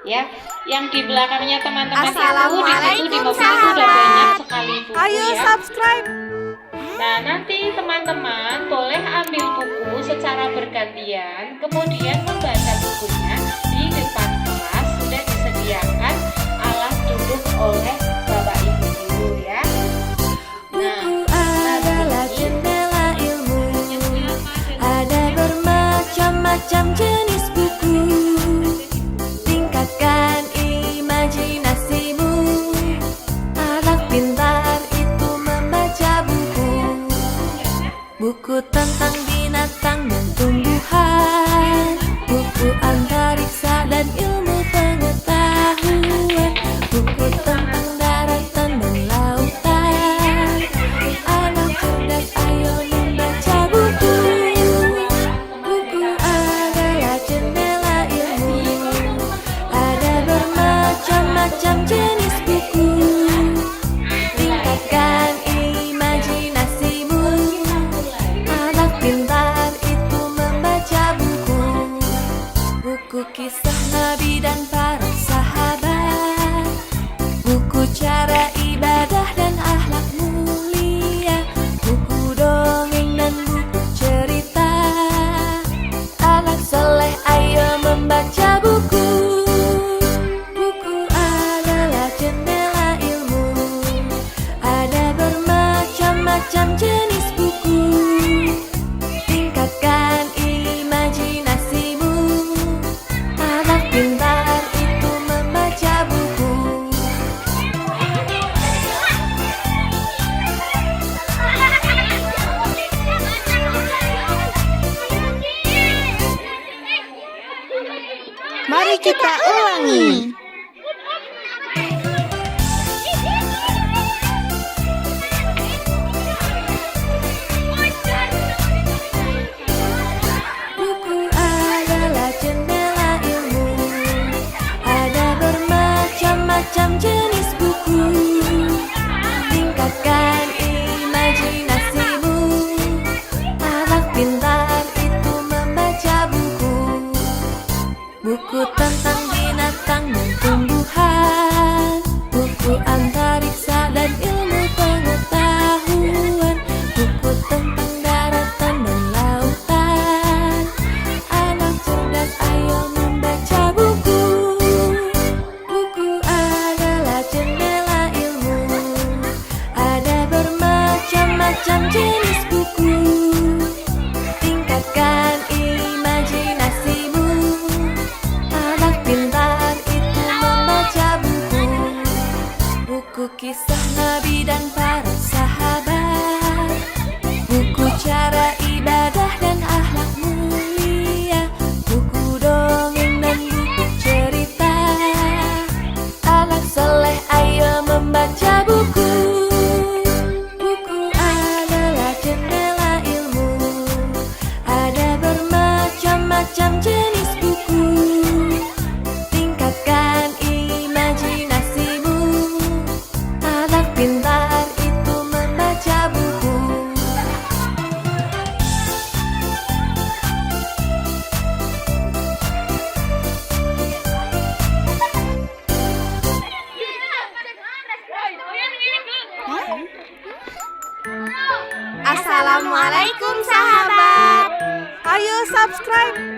Ya, yang di belakangnya teman-teman itu di situ di Assalamualaikum mobil itu udah banyak sekali buku Ayo ya. subscribe. Nah, nanti teman-teman boleh ambil buku secara bergantian, kemudian membaca bukunya di depan kelas. Sudah disediakan alas duduk oleh Bapak Ibu guru ya. Buku adalah jendela ilmu. Ada bermacam-macam jenis buku. Tingkatkan imajinasimu. Anak pintar itu membaca buku. Buku tentang binatang dan tumbuhan. Buku antariksa dan ilmu pengetahuan. Buku tentang daratan dan lautan. Anak cerdas, ayo membaca buku. Buku adalah jendela ilmu. Ada bermacam-macam jenis buku. Tingkatkan imajinasimu. Anak pintar itu membaca buku. Buku kisah Nabi dan para sahabat. Buku cara ibadah dan akhlak mulia. Buku dongeng dan buku cerita. Anak soleh ayo membaca buku. Buku adalah jendela ilmu. Ada bermacam-macam jenis buku. Tingkatkan imajinasimu. Anak pintar itu membaca buku. Mari kita ulangi. Buku adalah jendela ilmu. Ada bermacam-macam jenis buku. Tingkatkan imajinasimu. Anak pintar itu membaca buku. Buku tentang binatang dan tumbuhan. Buku antariksa dan ilmu pengetahuan. Buku tentang daratan dan lautan. Anak cerdas ayo membaca buku. Buku adalah jendela ilmu. Ada bermacam-macam jenis buku. Tingkatkan imajinasimu. Anak pintar itu membaca buku. Buku kisah Nabi dan para sahabat. Buku cara ibadah dan akhlak mulia. Buku dongeng dan buku cerita. Anak soleh ayo membaca buku. Buku adalah jendela ilmu. Ada bermacam-macam jenis buku. Tingkatkan imajinasimu. Anak pintar itu membaca buku. Assalamualaikum sahabat. Ayo subscribe.